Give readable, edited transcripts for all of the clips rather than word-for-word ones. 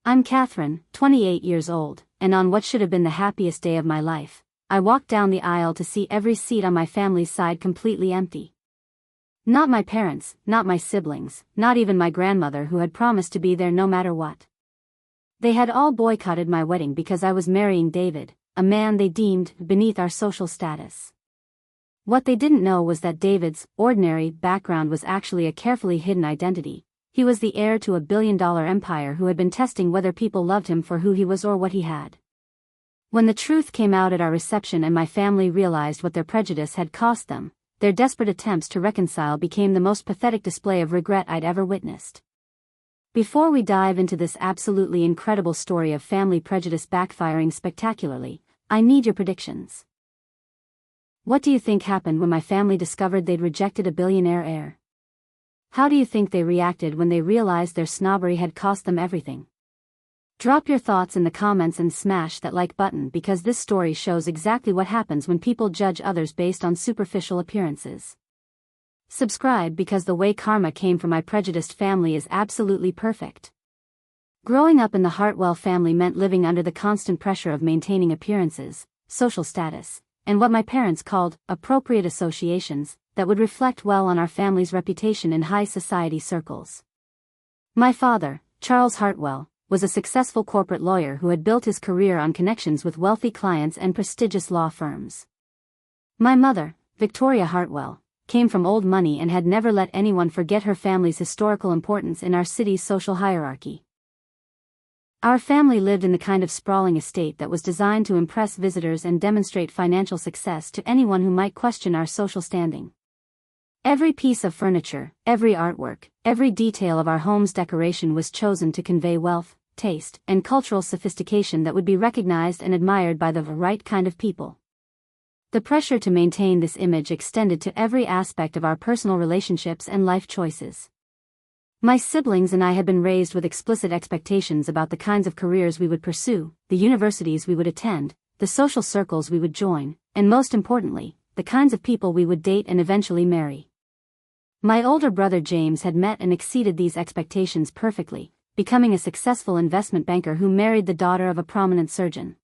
I'm Catherine, 28 years old, and on what should have been the happiest day of my life, I walked down the aisle to see every seat on my family's side completely empty. Not my parents, not my siblings, not even my grandmother who had promised to be there no matter what. They had all boycotted my wedding because I was marrying David, a man they deemed beneath our social status. What they didn't know was that David's ordinary background was actually a carefully hidden identity. He was the heir to a billion-dollar empire who had been testing whether people loved him for who he was or what he had. When the truth came out at our reception and my family realized what their prejudice had cost them, their desperate attempts to reconcile became the most pathetic display of regret I'd ever witnessed. Before we dive into this absolutely incredible story of family prejudice backfiring spectacularly, I need your predictions. What do you think happened when my family discovered they'd rejected a billionaire heir? How do you think they reacted when they realized their snobbery had cost them everything? Drop your thoughts in the comments and smash that like button because this story shows exactly what happens when people judge others based on superficial appearances. Subscribe because the way karma came from my prejudiced family is absolutely perfect. Growing up in the Hartwell family meant living under the constant pressure of maintaining appearances, social status, and what my parents called appropriate associations that would reflect well on our family's reputation in high society circles. My father, Charles Hartwell, was a successful corporate lawyer who had built his career on connections with wealthy clients and prestigious law firms. My mother, Victoria Hartwell, came from old money and had never let anyone forget her family's historical importance in our city's social hierarchy. Our family lived in the kind of sprawling estate that was designed to impress visitors and demonstrate financial success to anyone who might question our social standing. Every piece of furniture, every artwork, every detail of our home's decoration was chosen to convey wealth, taste, and cultural sophistication that would be recognized and admired by the right kind of people. The pressure to maintain this image extended to every aspect of our personal relationships and life choices. My siblings and I had been raised with explicit expectations about the kinds of careers we would pursue, the universities we would attend, the social circles we would join, and most importantly, the kinds of people we would date and eventually marry. My older brother James had met and exceeded these expectations perfectly, becoming a successful investment banker who married the daughter of a prominent surgeon.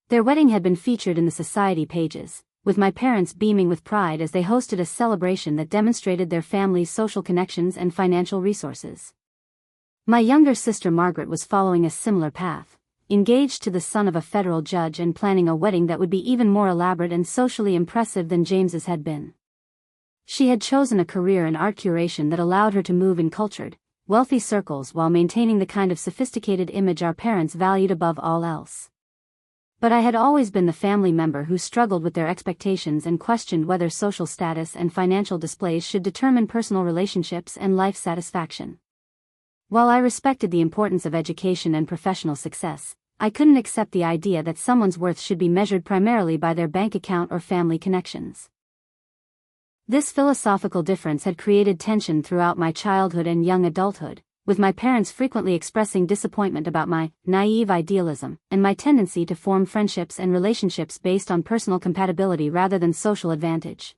Their wedding had been featured in the society pages, with my parents beaming with pride as they hosted a celebration that demonstrated their family's social connections and financial resources. My younger sister Margaret was following a similar path, engaged to the son of a federal judge and planning a wedding that would be even more elaborate and socially impressive than James's had been. She had chosen a career in art curation that allowed her to move in cultured, wealthy circles while maintaining the kind of sophisticated image our parents valued above all else. But I had always been the family member who struggled with their expectations and questioned whether social status and financial displays should determine personal relationships and life satisfaction. While I respected the importance of education and professional success, I couldn't accept the idea that someone's worth should be measured primarily by their bank account or family connections. This philosophical difference had created tension throughout my childhood and young adulthood, with my parents frequently expressing disappointment about my naive idealism and my tendency to form friendships and relationships based on personal compatibility rather than social advantage.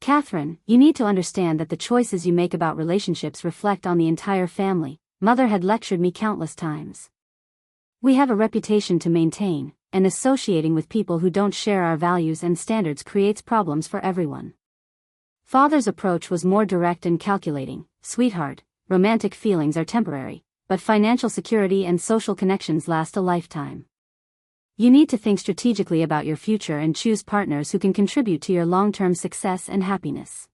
Catherine, you need to understand that the choices you make about relationships reflect on the entire family, Mother had lectured me countless times. We have a reputation to maintain, and associating with people who don't share our values and standards creates problems for everyone. Father's approach was more direct and calculating. Sweetheart, romantic feelings are temporary, but financial security and social connections last a lifetime. You need to think strategically about your future and choose partners who can contribute to your long-term success and happiness.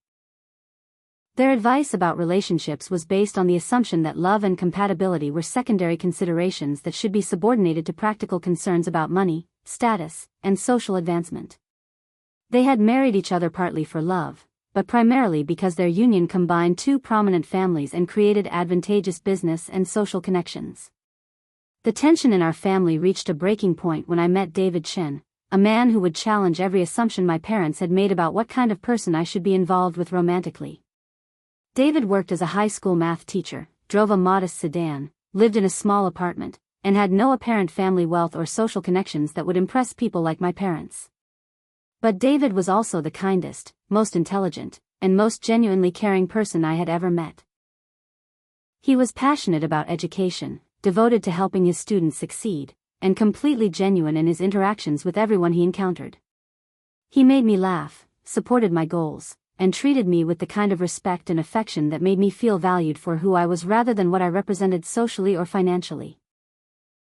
Their advice about relationships was based on the assumption that love and compatibility were secondary considerations that should be subordinated to practical concerns about money, status, and social advancement. They had married each other partly for love, but primarily because their union combined two prominent families and created advantageous business and social connections. The tension in our family reached a breaking point when I met David Chen, a man who would challenge every assumption my parents had made about what kind of person I should be involved with romantically. David worked as a high school math teacher, drove a modest sedan, lived in a small apartment, and had no apparent family wealth or social connections that would impress people like my parents. But David was also the kindest, most intelligent, and most genuinely caring person I had ever met. He was passionate about education, devoted to helping his students succeed, and completely genuine in his interactions with everyone he encountered. He made me laugh, supported my goals, and treated me with the kind of respect and affection that made me feel valued for who I was rather than what I represented socially or financially.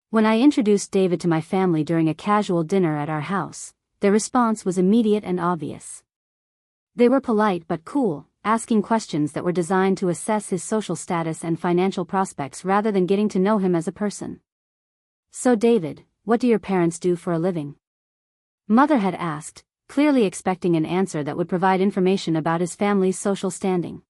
When I introduced David to my family during a casual dinner at our house, their response was immediate and obvious. They were polite but cool, asking questions that were designed to assess his social status and financial prospects rather than getting to know him as a person. "So David, what do your parents do for a living?" Mother had asked, clearly expecting an answer that would provide information about his family's social standing.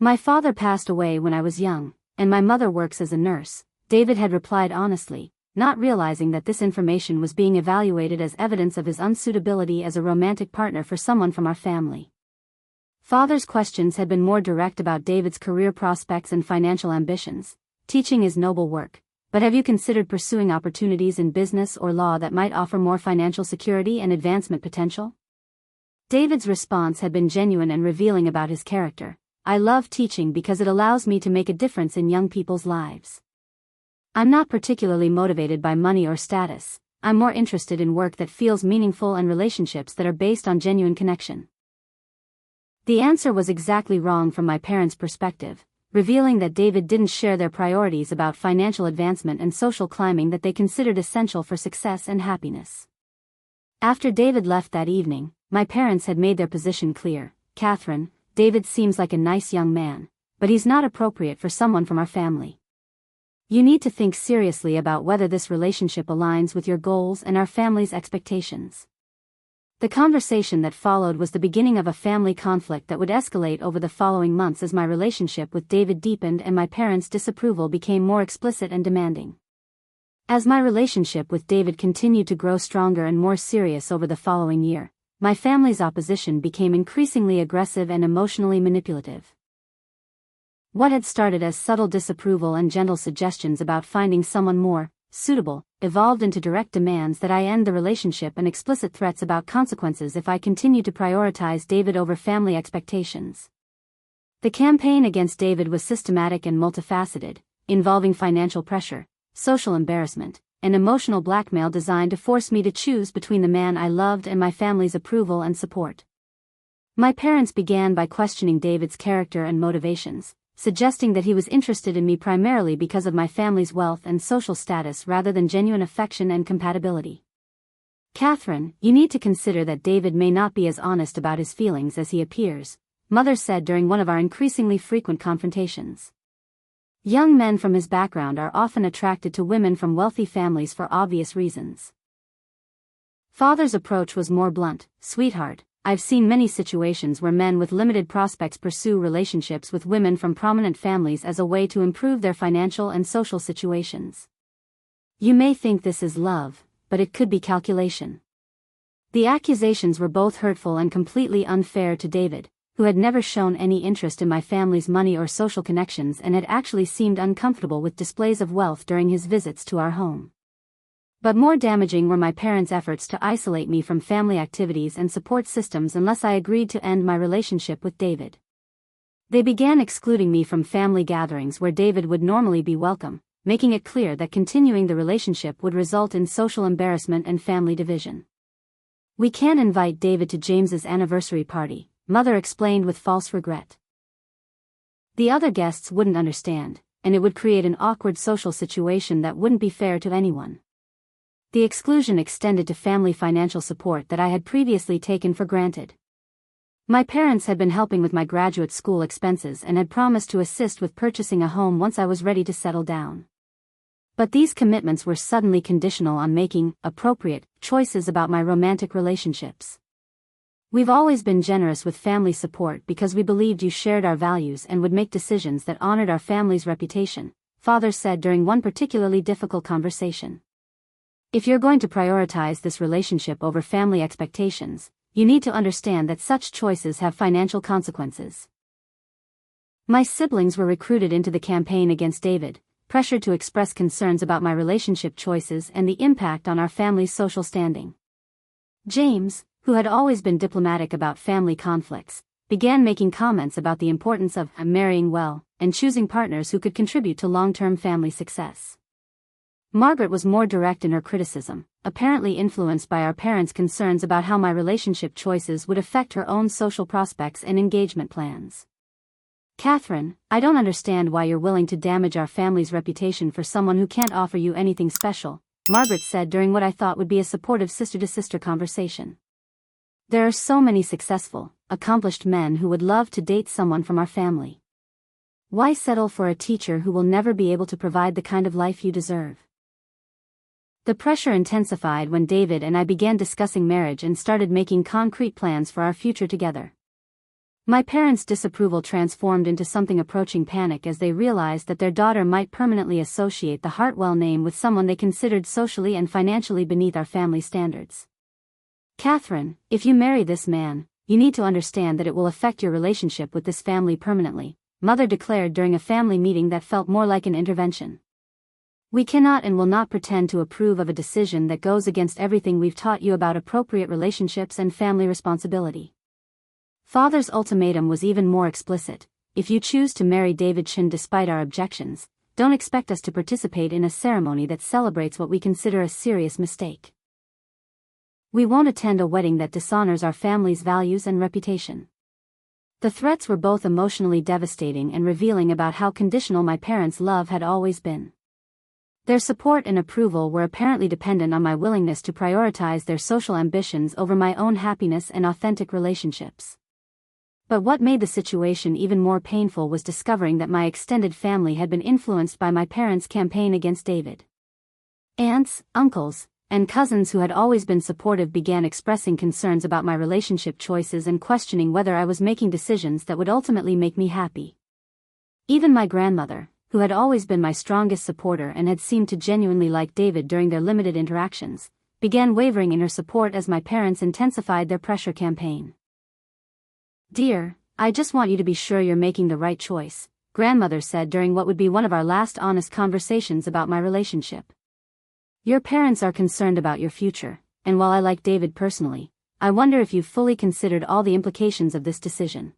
"My father passed away when I was young, and my mother works as a nurse," David had replied honestly, not realizing that this information was being evaluated as evidence of his unsuitability as a romantic partner for someone from our family. Father's questions had been more direct about David's career prospects and financial ambitions. "Teaching is noble work, but have you considered pursuing opportunities in business or law that might offer more financial security and advancement potential?" David's response had been genuine and revealing about his character. "I love teaching because it allows me to make a difference in young people's lives. I'm not particularly motivated by money or status. I'm more interested in work that feels meaningful and relationships that are based on genuine connection." The answer was exactly wrong from my parents' perspective, revealing that David didn't share their priorities about financial advancement and social climbing that they considered essential for success and happiness. After David left that evening, my parents had made their position clear. "Catherine, David seems like a nice young man, but he's not appropriate for someone from our family. You need to think seriously about whether this relationship aligns with your goals and our family's expectations." The conversation that followed was the beginning of a family conflict that would escalate over the following months as my relationship with David deepened and my parents' disapproval became more explicit and demanding. As my relationship with David continued to grow stronger and more serious over the following year, my family's opposition became increasingly aggressive and emotionally manipulative. What had started as subtle disapproval and gentle suggestions about finding someone more suitable evolved into direct demands that I end the relationship and explicit threats about consequences if I continued to prioritize David over family expectations. The campaign against David was systematic and multifaceted, involving financial pressure, social embarrassment, and emotional blackmail designed to force me to choose between the man I loved and my family's approval and support. My parents began by questioning David's character and motivations, suggesting that he was interested in me primarily because of my family's wealth and social status rather than genuine affection and compatibility. "Catherine, you need to consider that David may not be as honest about his feelings as he appears," Mother said during one of our increasingly frequent confrontations. "Young men from his background are often attracted to women from wealthy families for obvious reasons." Father's approach was more blunt. "Sweetheart, I've seen many situations where men with limited prospects pursue relationships with women from prominent families as a way to improve their financial and social situations. You may think this is love, but it could be calculation." The accusations were both hurtful and completely unfair to David, who had never shown any interest in my family's money or social connections and had actually seemed uncomfortable with displays of wealth during his visits to our home. But more damaging were my parents' efforts to isolate me from family activities and support systems unless I agreed to end my relationship with David. They began excluding me from family gatherings where David would normally be welcome, making it clear that continuing the relationship would result in social embarrassment and family division. "We can't invite David to James's anniversary party," Mother explained with false regret. "The other guests wouldn't understand, and it would create an awkward social situation that wouldn't be fair to anyone." The exclusion extended to family financial support that I had previously taken for granted. My parents had been helping with my graduate school expenses and had promised to assist with purchasing a home once I was ready to settle down. But these commitments were suddenly conditional on making appropriate choices about my romantic relationships. "We've always been generous with family support because we believed you shared our values and would make decisions that honored our family's reputation," Father said during one particularly difficult conversation. "If you're going to prioritize this relationship over family expectations, you need to understand that such choices have financial consequences." My siblings were recruited into the campaign against David, pressured to express concerns about my relationship choices and the impact on our family's social standing. James, who had always been diplomatic about family conflicts, began making comments about the importance of marrying well and choosing partners who could contribute to long-term family success. Margaret was more direct in her criticism, apparently influenced by our parents' concerns about how my relationship choices would affect her own social prospects and engagement plans. "Catherine, I don't understand why you're willing to damage our family's reputation for someone who can't offer you anything special," Margaret said during what I thought would be a supportive sister-to-sister conversation. "There are so many successful, accomplished men who would love to date someone from our family. Why settle for a teacher who will never be able to provide the kind of life you deserve?" The pressure intensified when David and I began discussing marriage and started making concrete plans for our future together. My parents' disapproval transformed into something approaching panic as they realized that their daughter might permanently associate the Hartwell name with someone they considered socially and financially beneath our family standards. "Catherine, if you marry this man, you need to understand that it will affect your relationship with this family permanently," Mother declared during a family meeting that felt more like an intervention. "We cannot and will not pretend to approve of a decision that goes against everything we've taught you about appropriate relationships and family responsibility." Father's ultimatum was even more explicit: "If you choose to marry David Chin despite our objections, don't expect us to participate in a ceremony that celebrates what we consider a serious mistake. We won't attend a wedding that dishonors our family's values and reputation." The threats were both emotionally devastating and revealing about how conditional my parents' love had always been. Their support and approval were apparently dependent on my willingness to prioritize their social ambitions over my own happiness and authentic relationships. But what made the situation even more painful was discovering that my extended family had been influenced by my parents' campaign against David. Aunts, uncles, and cousins who had always been supportive began expressing concerns about my relationship choices and questioning whether I was making decisions that would ultimately make me happy. Even my grandmother, who had always been my strongest supporter and had seemed to genuinely like David during their limited interactions, began wavering in her support as my parents intensified their pressure campaign. "Dear, I just want you to be sure you're making the right choice," Grandmother said during what would be one of our last honest conversations about my relationship. "Your parents are concerned about your future, and while I like David personally, I wonder if you've fully considered all the implications of this decision."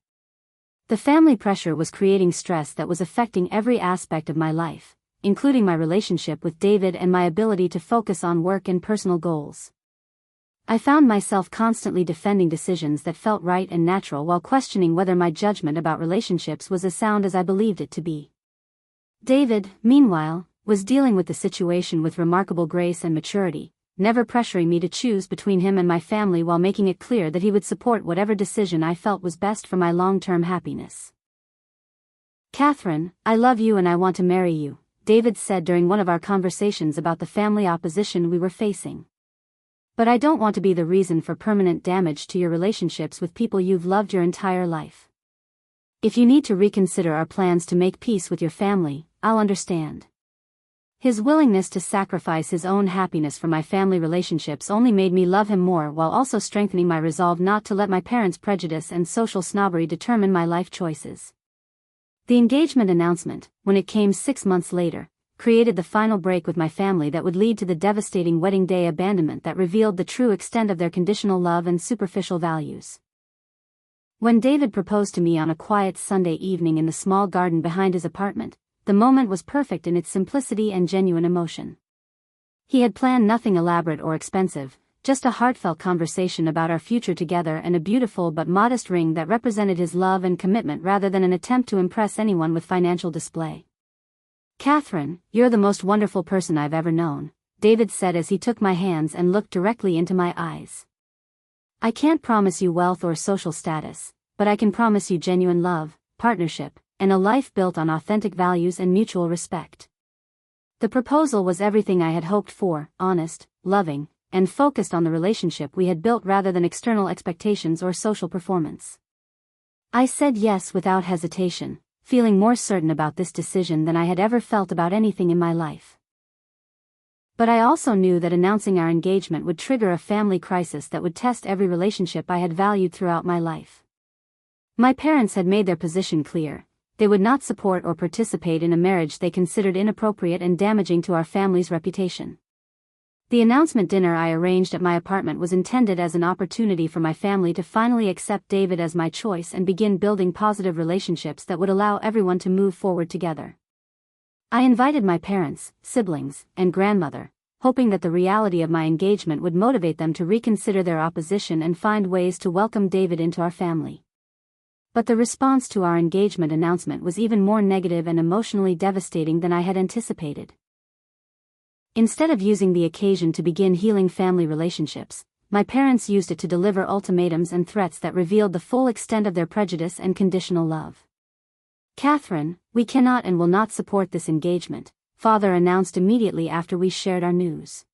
The family pressure was creating stress that was affecting every aspect of my life, including my relationship with David and my ability to focus on work and personal goals. I found myself constantly defending decisions that felt right and natural while questioning whether my judgment about relationships was as sound as I believed it to be. David, meanwhile, was dealing with the situation with remarkable grace and maturity, never pressuring me to choose between him and my family while making it clear that he would support whatever decision I felt was best for my long-term happiness. "Catherine, I love you and I want to marry you," David said during one of our conversations about the family opposition we were facing. "But I don't want to be the reason for permanent damage to your relationships with people you've loved your entire life. If you need to reconsider our plans to make peace with your family, I'll understand." His willingness to sacrifice his own happiness for my family relationships only made me love him more while also strengthening my resolve not to let my parents' prejudice and social snobbery determine my life choices. The engagement announcement, when it came 6 months later, created the final break with my family that would lead to the devastating wedding day abandonment that revealed the true extent of their conditional love and superficial values. When David proposed to me on a quiet Sunday evening in the small garden behind his apartment, the moment was perfect in its simplicity and genuine emotion. He had planned nothing elaborate or expensive, just a heartfelt conversation about our future together and a beautiful but modest ring that represented his love and commitment rather than an attempt to impress anyone with financial display. "Catherine, you're the most wonderful person I've ever known," David said as he took my hands and looked directly into my eyes. "I can't promise you wealth or social status, but I can promise you genuine love, partnership, and a life built on authentic values and mutual respect." The proposal was everything I had hoped for: honest, loving, and focused on the relationship we had built rather than external expectations or social performance. I said yes without hesitation, feeling more certain about this decision than I had ever felt about anything in my life. But I also knew that announcing our engagement would trigger a family crisis that would test every relationship I had valued throughout my life. My parents had made their position clear: they would not support or participate in a marriage they considered inappropriate and damaging to our family's reputation. The announcement dinner I arranged at my apartment was intended as an opportunity for my family to finally accept David as my choice and begin building positive relationships that would allow everyone to move forward together. I invited my parents, siblings, and grandmother, hoping that the reality of my engagement would motivate them to reconsider their opposition and find ways to welcome David into our family. But the response to our engagement announcement was even more negative and emotionally devastating than I had anticipated. Instead of using the occasion to begin healing family relationships, my parents used it to deliver ultimatums and threats that revealed the full extent of their prejudice and conditional love. "Catherine, we cannot and will not support this engagement," Father announced immediately after we shared our news.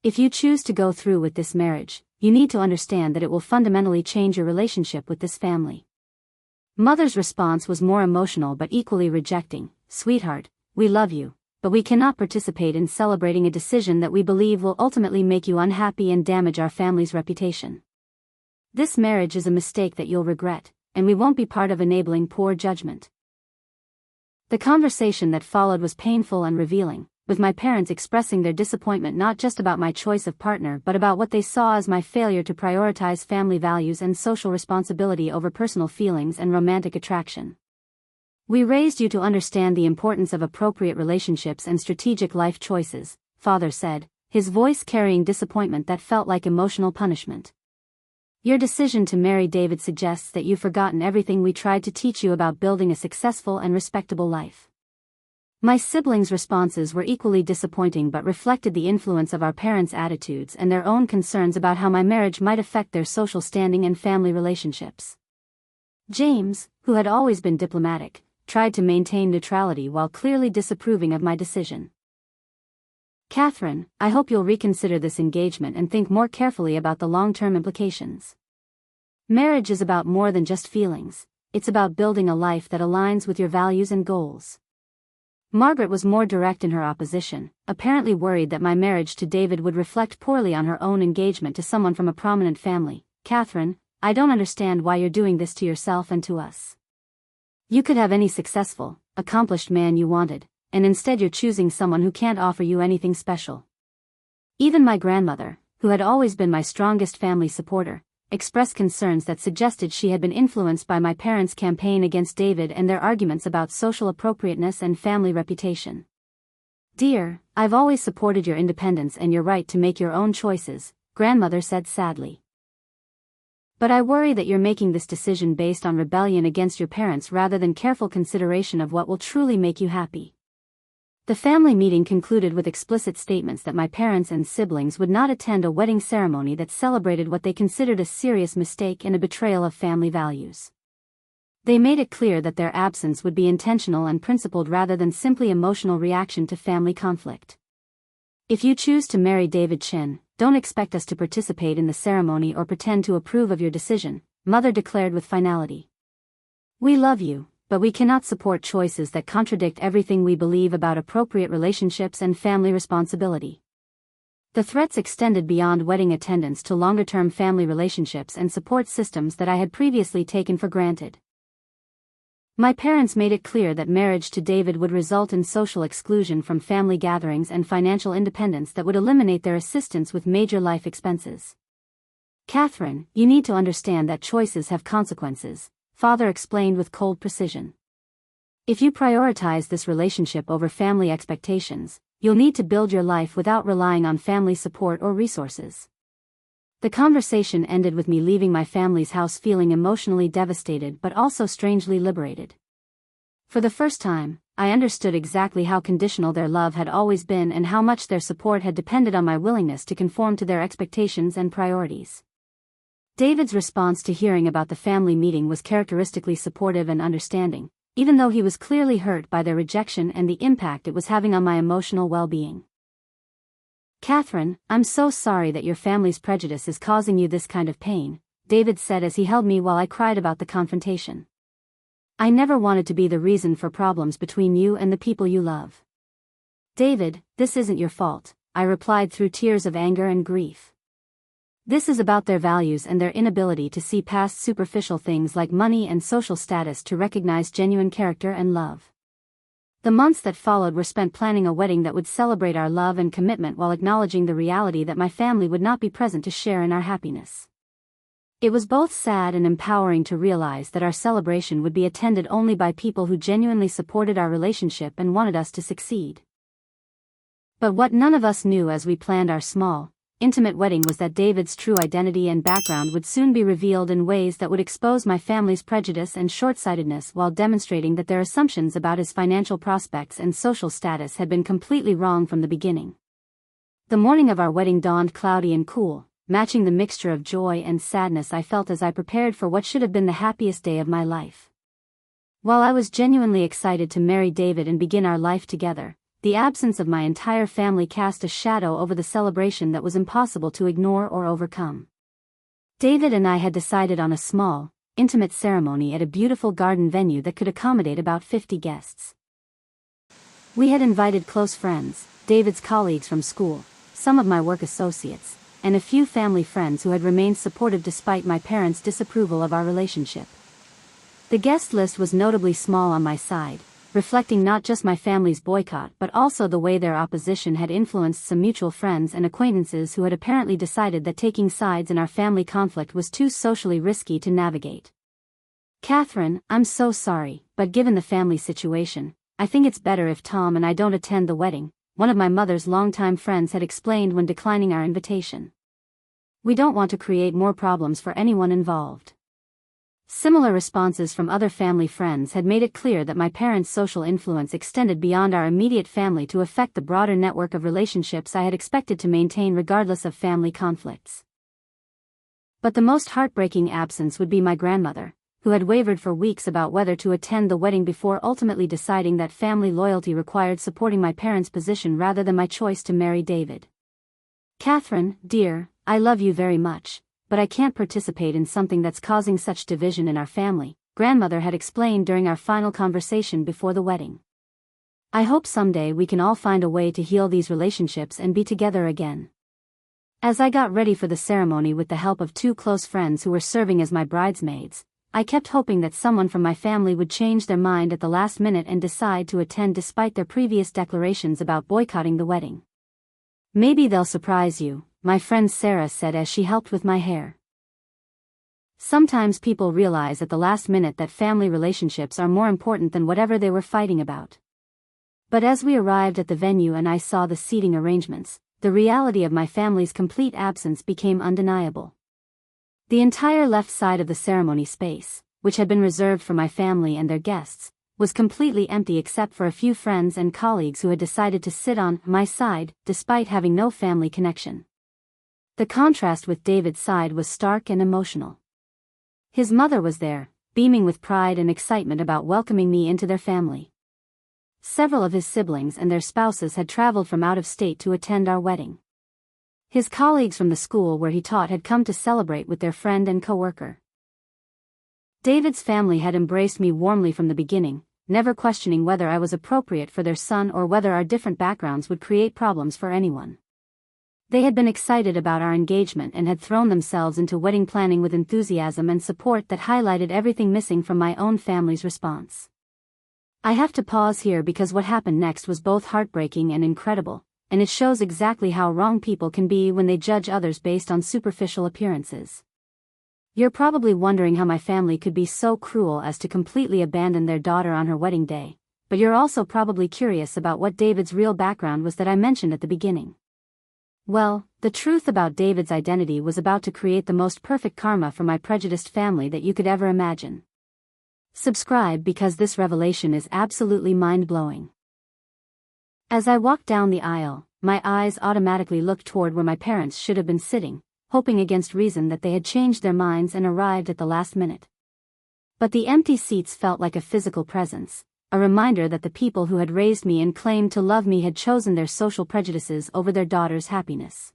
"If you choose to go through with this marriage, you need to understand that it will fundamentally change your relationship with this family." Mother's response was more emotional but equally rejecting. "Sweetheart, we love you, but we cannot participate in celebrating a decision that we believe will ultimately make you unhappy and damage our family's reputation. This marriage is a mistake that you'll regret, and we won't be part of enabling poor judgment." The conversation that followed was painful and revealing, with my parents expressing their disappointment not just about my choice of partner but about what they saw as my failure to prioritize family values and social responsibility over personal feelings and romantic attraction. "We raised you to understand the importance of appropriate relationships and strategic life choices," Father said, his voice carrying disappointment that felt like emotional punishment. "Your decision to marry David suggests that you've forgotten everything we tried to teach you about building a successful and respectable life." My siblings' responses were equally disappointing but reflected the influence of our parents' attitudes and their own concerns about how my marriage might affect their social standing and family relationships. James, who had always been diplomatic, tried to maintain neutrality while clearly disapproving of my decision. "Catherine, I hope you'll reconsider this engagement and think more carefully about the long-term implications. Marriage is about more than just feelings, it's about building a life that aligns with your values and goals." Margaret was more direct in her opposition, apparently worried that my marriage to David would reflect poorly on her own engagement to someone from a prominent family. "Catherine, I don't understand why you're doing this to yourself and to us. You could have any successful, accomplished man you wanted, and instead you're choosing someone who can't offer you anything special." Even my grandmother, who had always been my strongest family supporter, expressed concerns that suggested she had been influenced by my parents' campaign against David and their arguments about social appropriateness and family reputation. "Dear, I've always supported your independence and your right to make your own choices," grandmother said sadly. "But I worry that you're making this decision based on rebellion against your parents rather than careful consideration of what will truly make you happy." The family meeting concluded with explicit statements that my parents and siblings would not attend a wedding ceremony that celebrated what they considered a serious mistake and a betrayal of family values. They made it clear that their absence would be intentional and principled rather than simply emotional reaction to family conflict. "If you choose to marry David Chin, don't expect us to participate in the ceremony or pretend to approve of your decision," Mother declared with finality. "We love you, but we cannot support choices that contradict everything we believe about appropriate relationships and family responsibility." The threats extended beyond wedding attendance to longer-term family relationships and support systems that I had previously taken for granted. My parents made it clear that marriage to David would result in social exclusion from family gatherings and financial independence that would eliminate their assistance with major life expenses. "Catherine, you need to understand that choices have consequences," Father explained with cold precision. "If you prioritize this relationship over family expectations, you'll need to build your life without relying on family support or resources." The conversation ended with me leaving my family's house feeling emotionally devastated but also strangely liberated. For the first time, I understood exactly how conditional their love had always been and how much their support had depended on my willingness to conform to their expectations and priorities. David's response to hearing about the family meeting was characteristically supportive and understanding, even though he was clearly hurt by their rejection and the impact it was having on my emotional well-being. "Catherine, I'm so sorry that your family's prejudice is causing you this kind of pain," David said as he held me while I cried about the confrontation. "I never wanted to be the reason for problems between you and the people you love." "David, this isn't your fault," I replied through tears of anger and grief. "This is about their values and their inability to see past superficial things like money and social status to recognize genuine character and love. The months that followed were spent planning a wedding that would celebrate our love and commitment while acknowledging the reality that my family would not be present to share in our happiness. It was both sad and empowering to realize that our celebration would be attended only by people who genuinely supported our relationship and wanted us to succeed. But what none of us knew as we planned our small, intimate wedding was that David's true identity and background would soon be revealed in ways that would expose my family's prejudice and short-sightedness while demonstrating that their assumptions about his financial prospects and social status had been completely wrong from the beginning. The morning of our wedding dawned cloudy and cool, matching the mixture of joy and sadness I felt as I prepared for what should have been the happiest day of my life. While I was genuinely excited to marry David and begin our life together, the absence of my entire family cast a shadow over the celebration that was impossible to ignore or overcome. David and I had decided on a small, intimate ceremony at a beautiful garden venue that could accommodate about 50 guests. We had invited close friends, David's colleagues from school, some of my work associates, and a few family friends who had remained supportive despite my parents' disapproval of our relationship. The guest list was notably small on my side, reflecting not just my family's boycott but also the way their opposition had influenced some mutual friends and acquaintances who had apparently decided that taking sides in our family conflict was too socially risky to navigate. "Catherine, I'm so sorry, but given the family situation, I think it's better if Tom and I don't attend the wedding," one of my mother's longtime friends had explained when declining our invitation. "We don't want to create more problems for anyone involved." Similar responses from other family friends had made it clear that my parents' social influence extended beyond our immediate family to affect the broader network of relationships I had expected to maintain regardless of family conflicts. But the most heartbreaking absence would be my grandmother, who had wavered for weeks about whether to attend the wedding before ultimately deciding that family loyalty required supporting my parents' position rather than my choice to marry David. "Catherine, dear, I love you very much, but I can't participate in something that's causing such division in our family," grandmother had explained during our final conversation before the wedding. "I hope someday we can all find a way to heal these relationships and be together again." As I got ready for the ceremony with the help of two close friends who were serving as my bridesmaids, I kept hoping that someone from my family would change their mind at the last minute and decide to attend despite their previous declarations about boycotting the wedding. "Maybe they'll surprise you," my friend Sarah said as she helped with my hair. Sometimes people realize at the last minute that family relationships are more important than whatever they were fighting about. But as we arrived at the venue and I saw the seating arrangements, the reality of my family's complete absence became undeniable. The entire left side of the ceremony space, which had been reserved for my family and their guests, was completely empty except for a few friends and colleagues who had decided to sit on my side, despite having no family connection. The contrast with David's side was stark and emotional. His mother was there, beaming with pride and excitement about welcoming me into their family. Several of his siblings and their spouses had traveled from out of state to attend our wedding. His colleagues from the school where he taught had come to celebrate with their friend and coworker. David's family had embraced me warmly from the beginning, never questioning whether I was appropriate for their son or whether our different backgrounds would create problems for anyone. They had been excited about our engagement and had thrown themselves into wedding planning with enthusiasm and support that highlighted everything missing from my own family's response. I have to pause here because what happened next was both heartbreaking and incredible, and it shows exactly how wrong people can be when they judge others based on superficial appearances. You're probably wondering how my family could be so cruel as to completely abandon their daughter on her wedding day, but you're also probably curious about what David's real background was that I mentioned at the beginning. Well, the truth about David's identity was about to create the most perfect karma for my prejudiced family that you could ever imagine. Subscribe because this revelation is absolutely mind-blowing. As I walked down the aisle, my eyes automatically looked toward where my parents should have been sitting, hoping against reason that they had changed their minds and arrived at the last minute. But the empty seats felt like a physical presence, a reminder that the people who had raised me and claimed to love me had chosen their social prejudices over their daughter's happiness.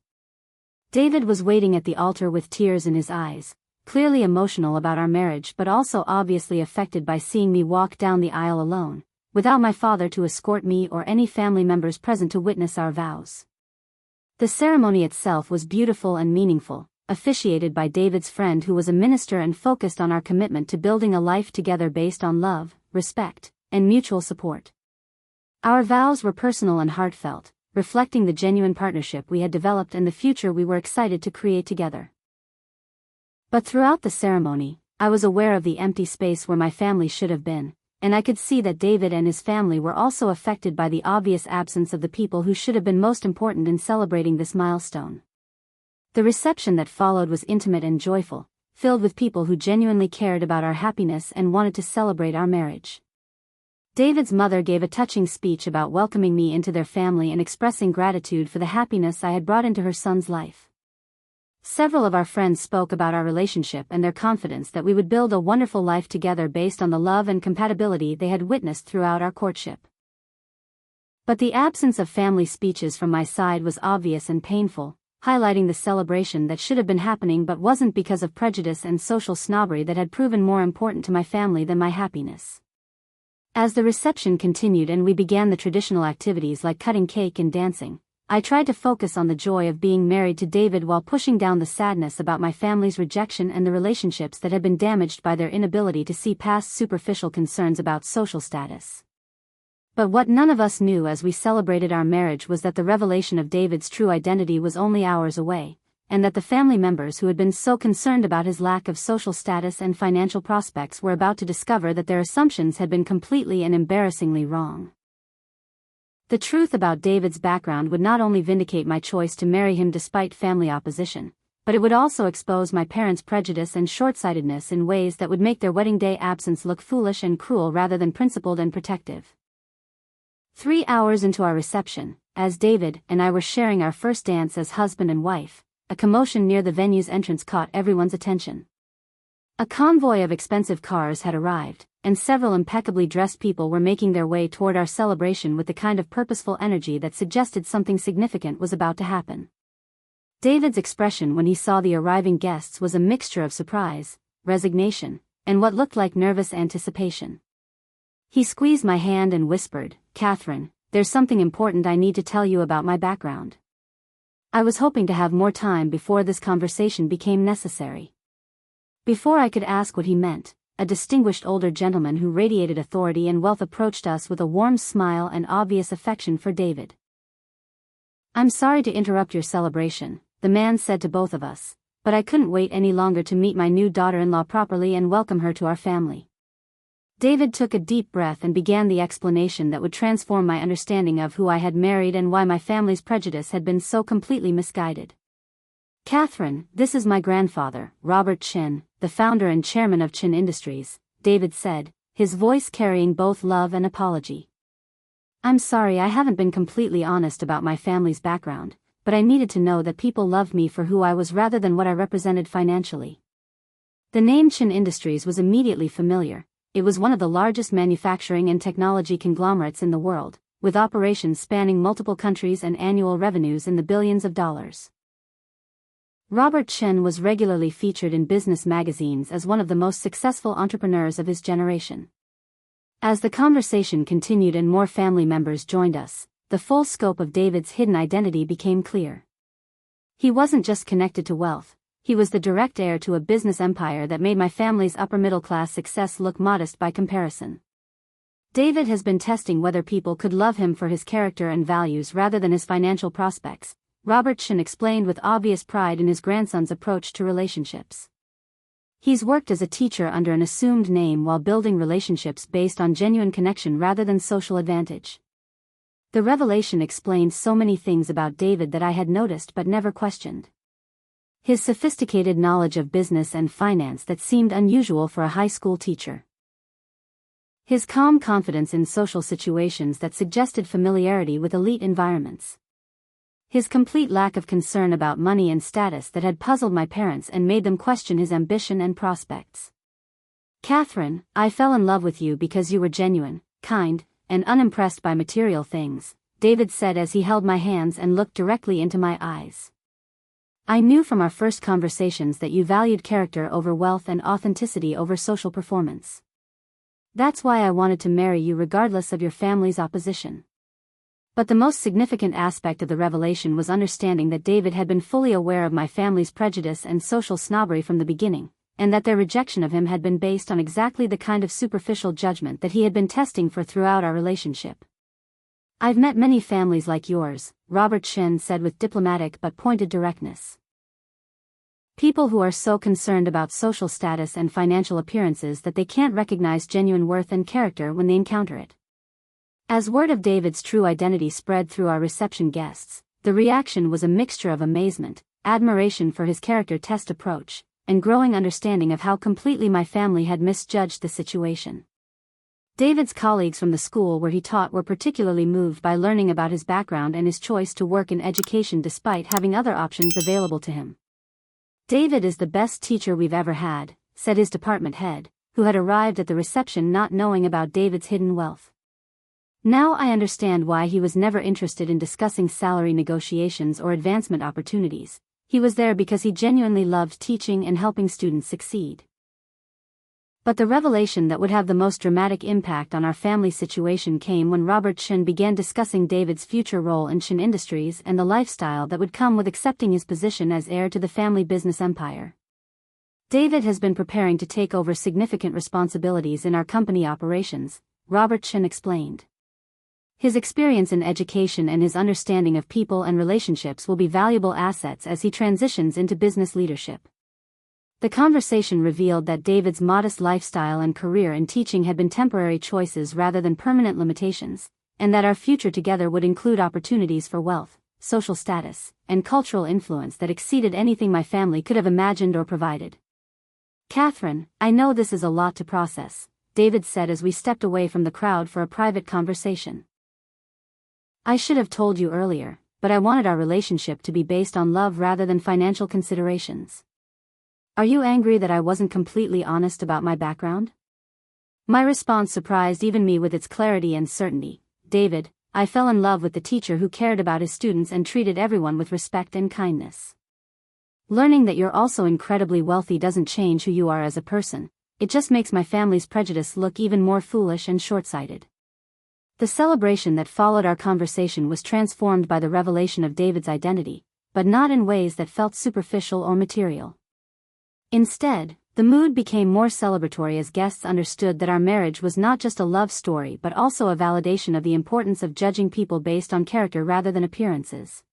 David was waiting at the altar with tears in his eyes, clearly emotional about our marriage but also obviously affected by seeing me walk down the aisle alone, without my father to escort me or any family members present to witness our vows. The ceremony itself was beautiful and meaningful, officiated by David's friend who was a minister and focused on our commitment to building a life together based on love, respect, and mutual support. Our vows were personal and heartfelt, reflecting the genuine partnership we had developed and the future we were excited to create together. But throughout the ceremony, I was aware of the empty space where my family should have been, and I could see that David and his family were also affected by the obvious absence of the people who should have been most important in celebrating this milestone. The reception that followed was intimate and joyful, filled with people who genuinely cared about our happiness and wanted to celebrate our marriage. David's mother gave a touching speech about welcoming me into their family and expressing gratitude for the happiness I had brought into her son's life. Several of our friends spoke about our relationship and their confidence that we would build a wonderful life together based on the love and compatibility they had witnessed throughout our courtship. But the absence of family speeches from my side was obvious and painful, highlighting the celebration that should have been happening but wasn't because of prejudice and social snobbery that had proven more important to my family than my happiness. As the reception continued and we began the traditional activities like cutting cake and dancing, I tried to focus on the joy of being married to David while pushing down the sadness about my family's rejection and the relationships that had been damaged by their inability to see past superficial concerns about social status. But what none of us knew as we celebrated our marriage was that the revelation of David's true identity was only hours away, and that the family members who had been so concerned about his lack of social status and financial prospects were about to discover that their assumptions had been completely and embarrassingly wrong. The truth about David's background would not only vindicate my choice to marry him despite family opposition, but it would also expose my parents' prejudice and short-sightedness in ways that would make their wedding day absence look foolish and cruel rather than principled and protective. 3 hours into our reception, as David and I were sharing our first dance as husband and wife, a commotion near the venue's entrance caught everyone's attention. A convoy of expensive cars had arrived, and several impeccably dressed people were making their way toward our celebration with the kind of purposeful energy that suggested something significant was about to happen. David's expression when he saw the arriving guests was a mixture of surprise, resignation, and what looked like nervous anticipation. He squeezed my hand and whispered, "Catherine, there's something important I need to tell you about my background." I was hoping to have more time before this conversation became necessary. Before I could ask what he meant, a distinguished older gentleman who radiated authority and wealth approached us with a warm smile and obvious affection for David. "I'm sorry to interrupt your celebration," the man said to both of us, "but I couldn't wait any longer to meet my new daughter-in-law properly and welcome her to our family." David took a deep breath and began the explanation that would transform my understanding of who I had married and why my family's prejudice had been so completely misguided. "Catherine, this is my grandfather, Robert Chin, the founder and chairman of Chin Industries," David said, his voice carrying both love and apology. "I'm sorry I haven't been completely honest about my family's background, but I needed to know that people loved me for who I was rather than what I represented financially." The name Chin Industries was immediately familiar. It was one of the largest manufacturing and technology conglomerates in the world, with operations spanning multiple countries and annual revenues in the billions of dollars. Robert Chen was regularly featured in business magazines as one of the most successful entrepreneurs of his generation. As the conversation continued and more family members joined us, the full scope of David's hidden identity became clear. He wasn't just connected to wealth, he was the direct heir to a business empire that made my family's upper-middle-class success look modest by comparison. David has been testing whether people could love him for his character and values rather than his financial prospects, Robert Chen explained with obvious pride in his grandson's approach to relationships. He's worked as a teacher under an assumed name while building relationships based on genuine connection rather than social advantage. The revelation explained so many things about David that I had noticed but never questioned. His sophisticated knowledge of business and finance that seemed unusual for a high school teacher. His calm confidence in social situations that suggested familiarity with elite environments. His complete lack of concern about money and status that had puzzled my parents and made them question his ambition and prospects. "Catherine, I fell in love with you because you were genuine, kind, and unimpressed by material things," David said as he held my hands and looked directly into my eyes. "I knew from our first conversations that you valued character over wealth and authenticity over social performance. That's why I wanted to marry you regardless of your family's opposition." But the most significant aspect of the revelation was understanding that David had been fully aware of my family's prejudice and social snobbery from the beginning, and that their rejection of him had been based on exactly the kind of superficial judgment that he had been testing for throughout our relationship. I've met many families like yours, Robert Shin said with diplomatic but pointed directness. People who are so concerned about social status and financial appearances that they can't recognize genuine worth and character when they encounter it. As word of David's true identity spread through our reception guests, the reaction was a mixture of amazement, admiration for his character test approach, and growing understanding of how completely my family had misjudged the situation. David's colleagues from the school where he taught were particularly moved by learning about his background and his choice to work in education despite having other options available to him. David is the best teacher we've ever had, said his department head, who had arrived at the reception not knowing about David's hidden wealth. Now I understand why he was never interested in discussing salary negotiations or advancement opportunities. He was there because he genuinely loved teaching and helping students succeed. But the revelation that would have the most dramatic impact on our family situation came when Robert Shin began discussing David's future role in Shin Industries and the lifestyle that would come with accepting his position as heir to the family business empire. David has been preparing to take over significant responsibilities in our company operations, Robert Shin explained. His experience in education and his understanding of people and relationships will be valuable assets as he transitions into business leadership. The conversation revealed that David's modest lifestyle and career in teaching had been temporary choices rather than permanent limitations, and that our future together would include opportunities for wealth, social status, and cultural influence that exceeded anything my family could have imagined or provided. Catherine, I know this is a lot to process, David said as we stepped away from the crowd for a private conversation. I should have told you earlier, but I wanted our relationship to be based on love rather than financial considerations. Are you angry that I wasn't completely honest about my background? My response surprised even me with its clarity and certainty. David, I fell in love with the teacher who cared about his students and treated everyone with respect and kindness. Learning that you're also incredibly wealthy doesn't change who you are as a person, it just makes my family's prejudice look even more foolish and short-sighted. The celebration that followed our conversation was transformed by the revelation of David's identity, but not in ways that felt superficial or material. Instead, the mood became more celebratory as guests understood that our marriage was not just a love story but also a validation of the importance of judging people based on character rather than appearances.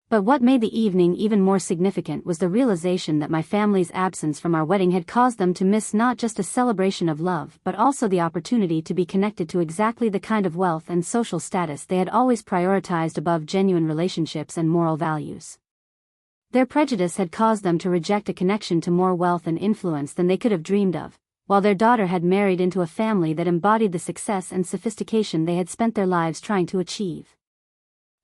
But what made the evening even more significant was the realization that my family's absence from our wedding had caused them to miss not just a celebration of love but also the opportunity to be connected to exactly the kind of wealth and social status they had always prioritized above genuine relationships and moral values. Their prejudice had caused them to reject a connection to more wealth and influence than they could have dreamed of, while their daughter had married into a family that embodied the success and sophistication they had spent their lives trying to achieve.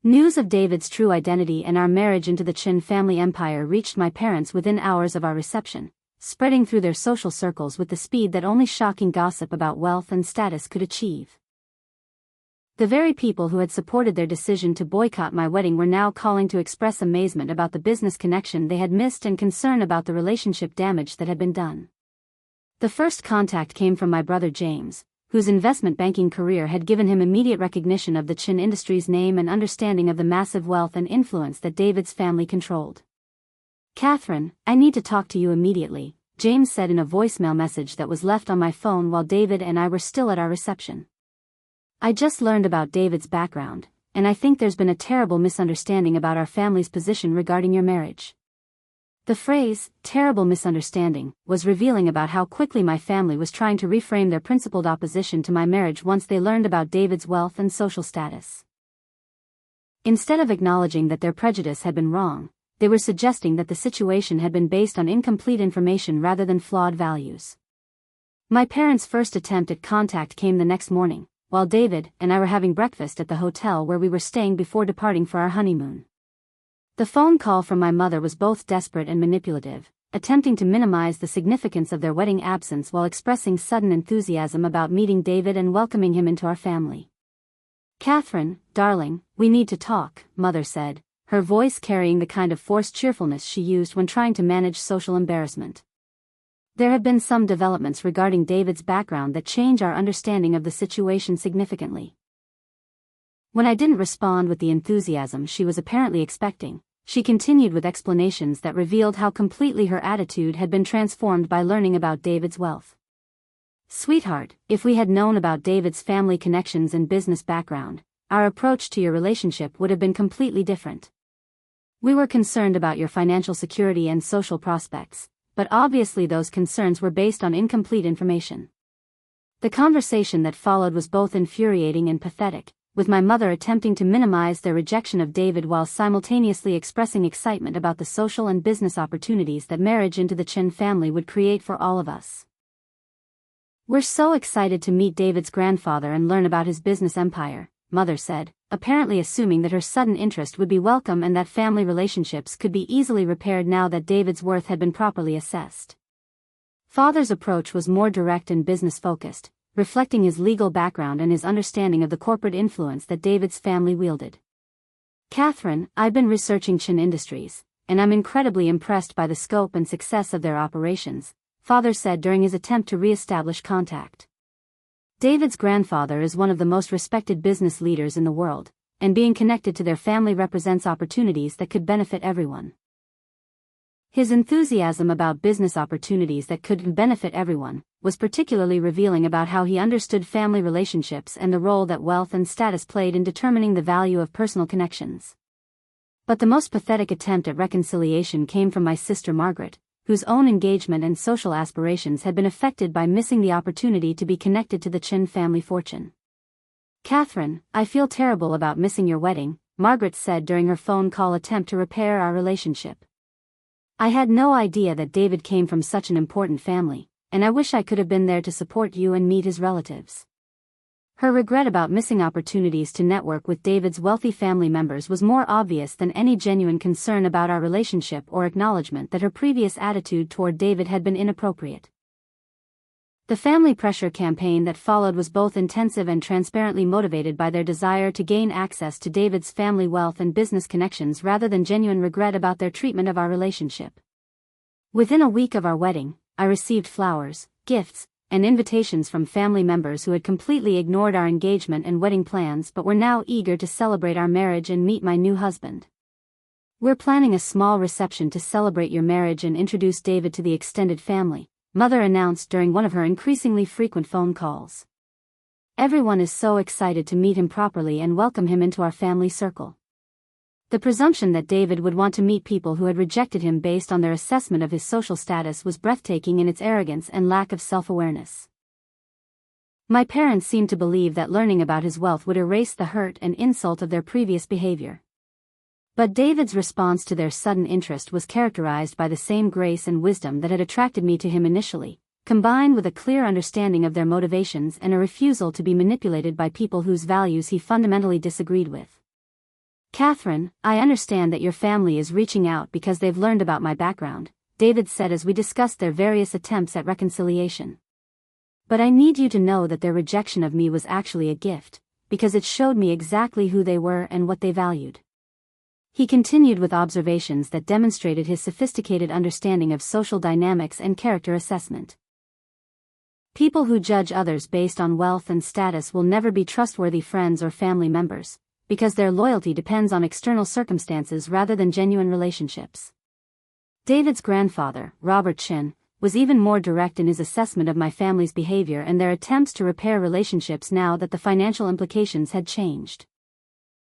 News of David's true identity and our marriage into the Chin family empire reached my parents within hours of our reception, spreading through their social circles with the speed that only shocking gossip about wealth and status could achieve. The very people who had supported their decision to boycott my wedding were now calling to express amazement about the business connection they had missed and concern about the relationship damage that had been done. The first contact came from my brother James, whose investment banking career had given him immediate recognition of the Chin Industries name and understanding of the massive wealth and influence that David's family controlled. Catherine, I need to talk to you immediately, James said in a voicemail message that was left on my phone while David and I were still at our reception. I just learned about David's background, and I think there's been a terrible misunderstanding about our family's position regarding your marriage. The phrase, terrible misunderstanding, was revealing about how quickly my family was trying to reframe their principled opposition to my marriage once they learned about David's wealth and social status. Instead of acknowledging that their prejudice had been wrong, they were suggesting that the situation had been based on incomplete information rather than flawed values. My parents' first attempt at contact came the next morning, while David and I were having breakfast at the hotel where we were staying before departing for our honeymoon. The phone call from my mother was both desperate and manipulative, attempting to minimize the significance of their wedding absence while expressing sudden enthusiasm about meeting David and welcoming him into our family. Catherine, darling, we need to talk, Mother said, her voice carrying the kind of forced cheerfulness she used when trying to manage social embarrassment. There have been some developments regarding David's background that change our understanding of the situation significantly. When I didn't respond with the enthusiasm she was apparently expecting, she continued with explanations that revealed how completely her attitude had been transformed by learning about David's wealth. Sweetheart, if we had known about David's family connections and business background, our approach to your relationship would have been completely different. We were concerned about your financial security and social prospects, but obviously those concerns were based on incomplete information. The conversation that followed was both infuriating and pathetic, with my mother attempting to minimize their rejection of David while simultaneously expressing excitement about the social and business opportunities that marriage into the Chin family would create for all of us. "We're so excited to meet David's grandfather and learn about his business empire," Mother said, apparently assuming that her sudden interest would be welcome and that family relationships could be easily repaired now that David's worth had been properly assessed. Father's approach was more direct and business-focused, reflecting his legal background and his understanding of the corporate influence that David's family wielded. "Catherine, I've been researching Chin Industries, and I'm incredibly impressed by the scope and success of their operations," Father said during his attempt to re-establish contact. David's grandfather is one of the most respected business leaders in the world, and being connected to their family represents opportunities that could benefit everyone. His enthusiasm about business opportunities that could benefit everyone was particularly revealing about how he understood family relationships and the role that wealth and status played in determining the value of personal connections. But the most pathetic attempt at reconciliation came from my sister Margaret, whose own engagement and social aspirations had been affected by missing the opportunity to be connected to the Chin family fortune. "Catherine, I feel terrible about missing your wedding," Margaret said during her phone call attempt to repair our relationship. "I had no idea that David came from such an important family, and I wish I could have been there to support you and meet his relatives." Her regret about missing opportunities to network with David's wealthy family members was more obvious than any genuine concern about our relationship or acknowledgement that her previous attitude toward David had been inappropriate. The family pressure campaign that followed was both intensive and transparently motivated by their desire to gain access to David's family wealth and business connections rather than genuine regret about their treatment of our relationship. Within a week of our wedding, I received flowers, gifts, and invitations from family members who had completely ignored our engagement and wedding plans but were now eager to celebrate our marriage and meet my new husband. "We're planning a small reception to celebrate your marriage and introduce David to the extended family," Mother announced during one of her increasingly frequent phone calls. "Everyone is so excited to meet him properly and welcome him into our family circle." The presumption that David would want to meet people who had rejected him based on their assessment of his social status was breathtaking in its arrogance and lack of self-awareness. My parents seemed to believe that learning about his wealth would erase the hurt and insult of their previous behavior. But David's response to their sudden interest was characterized by the same grace and wisdom that had attracted me to him initially, combined with a clear understanding of their motivations and a refusal to be manipulated by people whose values he fundamentally disagreed with. "Catherine, I understand that your family is reaching out because they've learned about my background," David said as we discussed their various attempts at reconciliation. "But I need you to know that their rejection of me was actually a gift, because it showed me exactly who they were and what they valued." He continued with observations that demonstrated his sophisticated understanding of social dynamics and character assessment. "People who judge others based on wealth and status will never be trustworthy friends or family members, because their loyalty depends on external circumstances rather than genuine relationships." David's grandfather, Robert Chin, was even more direct in his assessment of my family's behavior and their attempts to repair relationships now that the financial implications had changed.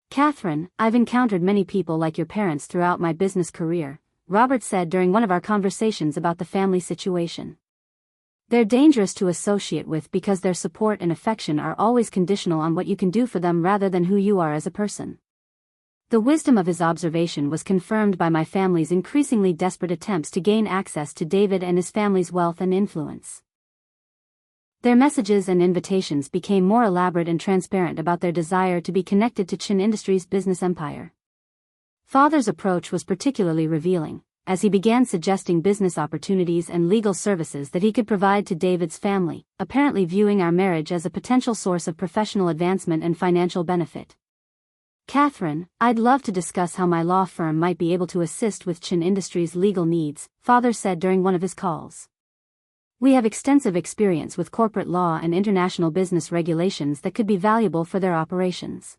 "Catherine, I've encountered many people like your parents throughout my business career," Robert said during one of our conversations about the family situation. "They're dangerous to associate with because their support and affection are always conditional on what you can do for them rather than who you are as a person." The wisdom of his observation was confirmed by my family's increasingly desperate attempts to gain access to David and his family's wealth and influence. Their messages and invitations became more elaborate and transparent about their desire to be connected to Chin Industries' business empire. Father's approach was particularly revealing, as he began suggesting business opportunities and legal services that he could provide to David's family, apparently viewing our marriage as a potential source of professional advancement and financial benefit. "Catherine, I'd love to discuss how my law firm might be able to assist with Chin Industries' legal needs," Father said during one of his calls. "We have extensive experience with corporate law and international business regulations that could be valuable for their operations."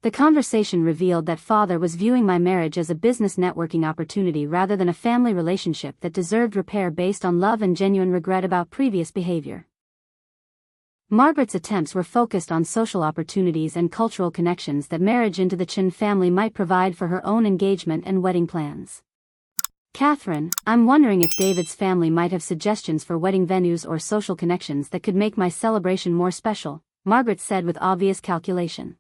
The conversation revealed that Father was viewing my marriage as a business networking opportunity rather than a family relationship that deserved repair based on love and genuine regret about previous behavior. Margaret's attempts were focused on social opportunities and cultural connections that marriage into the Chin family might provide for her own engagement and wedding plans. Catherine, I'm wondering if David's family might have suggestions for wedding venues or social connections that could make my celebration more special, Margaret said with obvious calculation.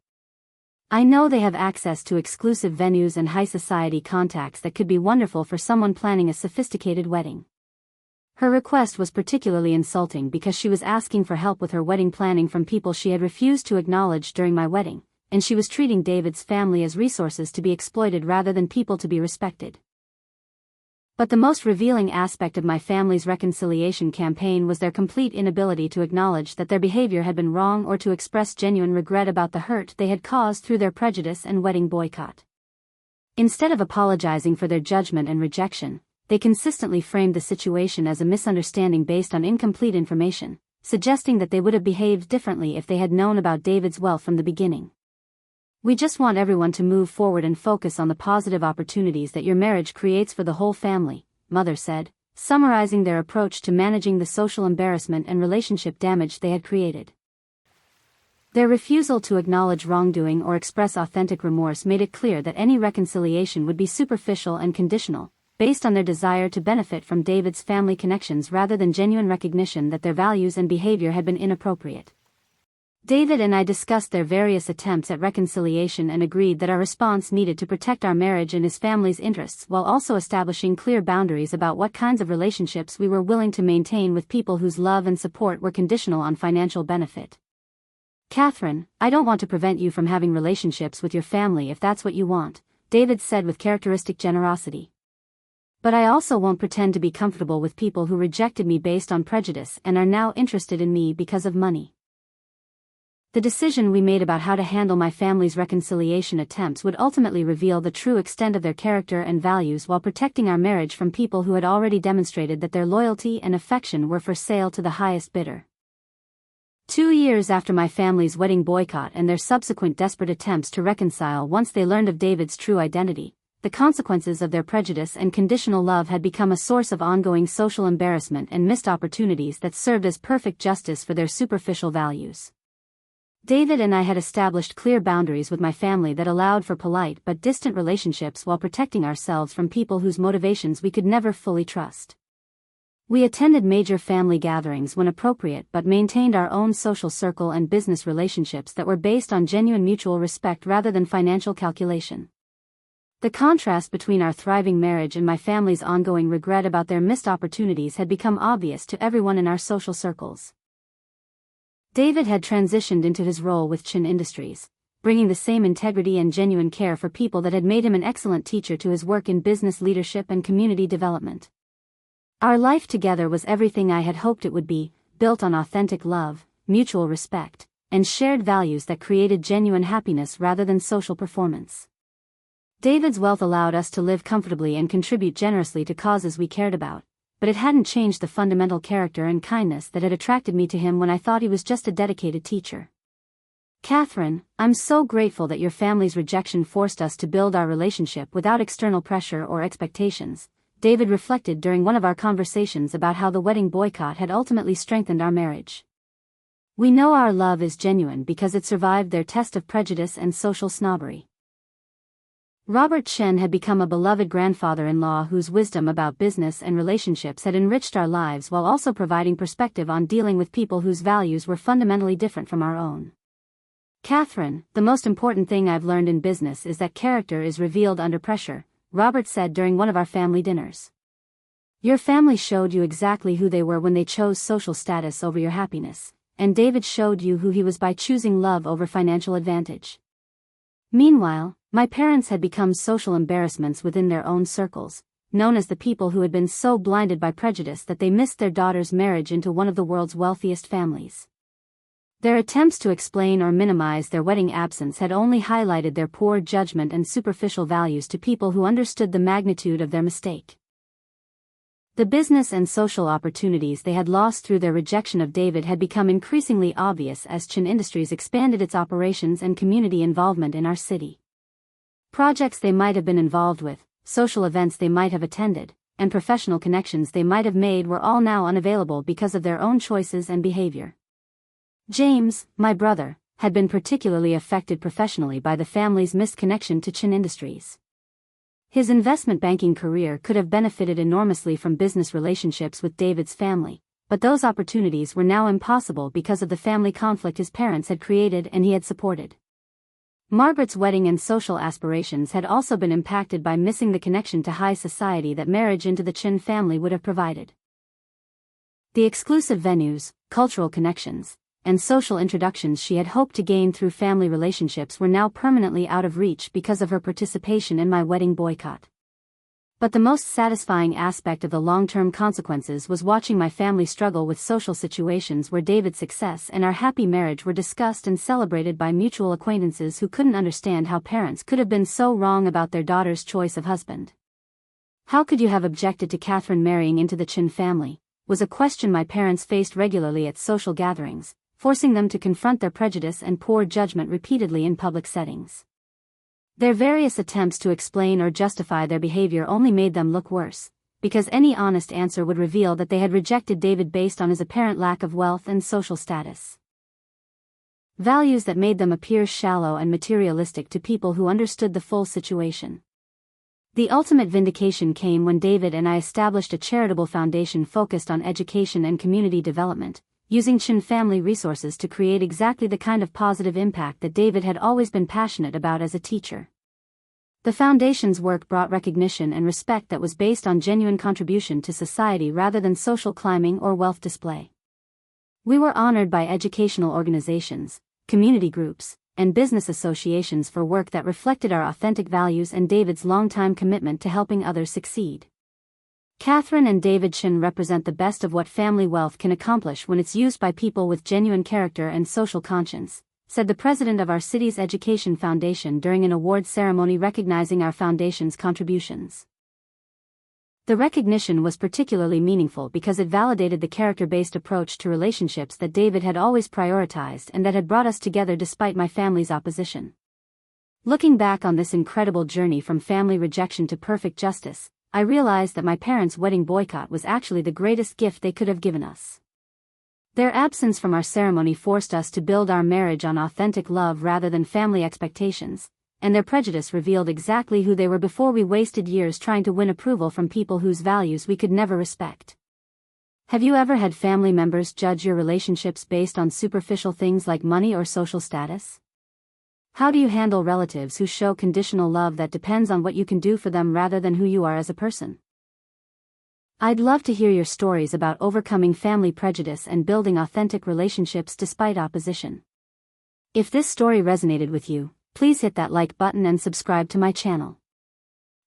I know they have access to exclusive venues and high society contacts that could be wonderful for someone planning a sophisticated wedding. Her request was particularly insulting because she was asking for help with her wedding planning from people she had refused to acknowledge during my wedding, and she was treating David's family as resources to be exploited rather than people to be respected. But the most revealing aspect of my family's reconciliation campaign was their complete inability to acknowledge that their behavior had been wrong or to express genuine regret about the hurt they had caused through their prejudice and wedding boycott. Instead of apologizing for their judgment and rejection, they consistently framed the situation as a misunderstanding based on incomplete information, suggesting that they would have behaved differently if they had known about David's wealth from the beginning. We just want everyone to move forward and focus on the positive opportunities that your marriage creates for the whole family, Mother said, summarizing their approach to managing the social embarrassment and relationship damage they had created. Their refusal to acknowledge wrongdoing or express authentic remorse made it clear that any reconciliation would be superficial and conditional, based on their desire to benefit from David's family connections rather than genuine recognition that their values and behavior had been inappropriate. David and I discussed their various attempts at reconciliation and agreed that our response needed to protect our marriage and his family's interests while also establishing clear boundaries about what kinds of relationships we were willing to maintain with people whose love and support were conditional on financial benefit. Catherine, I don't want to prevent you from having relationships with your family if that's what you want, David said with characteristic generosity. But I also won't pretend to be comfortable with people who rejected me based on prejudice and are now interested in me because of money. The decision we made about how to handle my family's reconciliation attempts would ultimately reveal the true extent of their character and values while protecting our marriage from people who had already demonstrated that their loyalty and affection were for sale to the highest bidder. 2 years after my family's wedding boycott and their subsequent desperate attempts to reconcile once they learned of David's true identity, the consequences of their prejudice and conditional love had become a source of ongoing social embarrassment and missed opportunities that served as perfect justice for their superficial values. David and I had established clear boundaries with my family that allowed for polite but distant relationships while protecting ourselves from people whose motivations we could never fully trust. We attended major family gatherings when appropriate but maintained our own social circle and business relationships that were based on genuine mutual respect rather than financial calculation. The contrast between our thriving marriage and my family's ongoing regret about their missed opportunities had become obvious to everyone in our social circles. David had transitioned into his role with Chin Industries, bringing the same integrity and genuine care for people that had made him an excellent teacher to his work in business leadership and community development. Our life together was everything I had hoped it would be, built on authentic love, mutual respect, and shared values that created genuine happiness rather than social performance. David's wealth allowed us to live comfortably and contribute generously to causes we cared about, but it hadn't changed the fundamental character and kindness that had attracted me to him when I thought he was just a dedicated teacher. Catherine, I'm so grateful that your family's rejection forced us to build our relationship without external pressure or expectations, David reflected during one of our conversations about how the wedding boycott had ultimately strengthened our marriage. We know our love is genuine because it survived their test of prejudice and social snobbery. Robert Chen had become a beloved grandfather-in-law whose wisdom about business and relationships had enriched our lives while also providing perspective on dealing with people whose values were fundamentally different from our own. Catherine, the most important thing I've learned in business is that character is revealed under pressure, Robert said during one of our family dinners. Your family showed you exactly who they were when they chose social status over your happiness, and David showed you who he was by choosing love over financial advantage. Meanwhile, my parents had become social embarrassments within their own circles, known as the people who had been so blinded by prejudice that they missed their daughter's marriage into one of the world's wealthiest families. Their attempts to explain or minimize their wedding absence had only highlighted their poor judgment and superficial values to people who understood the magnitude of their mistake. The business and social opportunities they had lost through their rejection of David had become increasingly obvious as Chin Industries expanded its operations and community involvement in our city. Projects they might have been involved with, social events they might have attended, and professional connections they might have made were all now unavailable because of their own choices and behavior. James, my brother, had been particularly affected professionally by the family's missed connection to Chin Industries. His investment banking career could have benefited enormously from business relationships with David's family, but those opportunities were now impossible because of the family conflict his parents had created and he had supported. Margaret's wedding and social aspirations had also been impacted by missing the connection to high society that marriage into the Chin family would have provided. The exclusive venues, cultural connections, and social introductions she had hoped to gain through family relationships were now permanently out of reach because of her participation in my wedding boycott. But the most satisfying aspect of the long-term consequences was watching my family struggle with social situations where David's success and our happy marriage were discussed and celebrated by mutual acquaintances who couldn't understand how parents could have been so wrong about their daughter's choice of husband. How could you have objected to Catherine marrying into the Chin family, was a question my parents faced regularly at social gatherings, forcing them to confront their prejudice and poor judgment repeatedly in public settings. Their various attempts to explain or justify their behavior only made them look worse, because any honest answer would reveal that they had rejected David based on his apparent lack of wealth and social status. Values that made them appear shallow and materialistic to people who understood the full situation. The ultimate vindication came when David and I established a charitable foundation focused on education and community development, using Chin family resources to create exactly the kind of positive impact that David had always been passionate about as a teacher. The foundation's work brought recognition and respect that was based on genuine contribution to society rather than social climbing or wealth display. We were honored by educational organizations, community groups, and business associations for work that reflected our authentic values and David's longtime commitment to helping others succeed. Catherine and David Chin represent the best of what family wealth can accomplish when it's used by people with genuine character and social conscience, said the president of our city's Education Foundation during an awards ceremony recognizing our foundation's contributions. The recognition was particularly meaningful because it validated the character-based approach to relationships that David had always prioritized and that had brought us together despite my family's opposition. Looking back on this incredible journey from family rejection to perfect justice, I realized that my parents' wedding boycott was actually the greatest gift they could have given us. Their absence from our ceremony forced us to build our marriage on authentic love rather than family expectations, and their prejudice revealed exactly who they were before we wasted years trying to win approval from people whose values we could never respect. Have you ever had family members judge your relationships based on superficial things like money or social status? How do you handle relatives who show conditional love that depends on what you can do for them rather than who you are as a person? I'd love to hear your stories about overcoming family prejudice and building authentic relationships despite opposition. If this story resonated with you, please hit that like button and subscribe to my channel.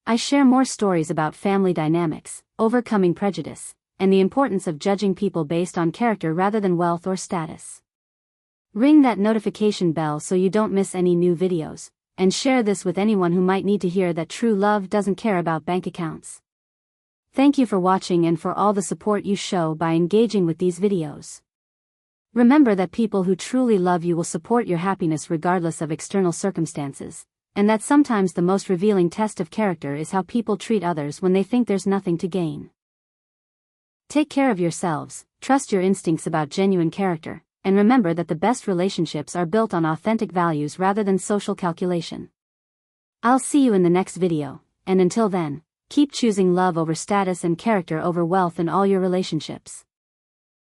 I share more stories about family dynamics, overcoming prejudice, and the importance of judging people based on character rather than wealth or status. Ring that notification bell so you don't miss any new videos, and share this with anyone who might need to hear that true love doesn't care about bank accounts. Thank you for watching and for all the support you show by engaging with these videos. Remember that people who truly love you will support your happiness regardless of external circumstances, and that sometimes the most revealing test of character is how people treat others when they think there's nothing to gain. Take care of yourselves, trust your instincts about genuine character, and remember that the best relationships are built on authentic values rather than social calculation. I'll see you in the next video, and until then, keep choosing love over status and character over wealth in all your relationships.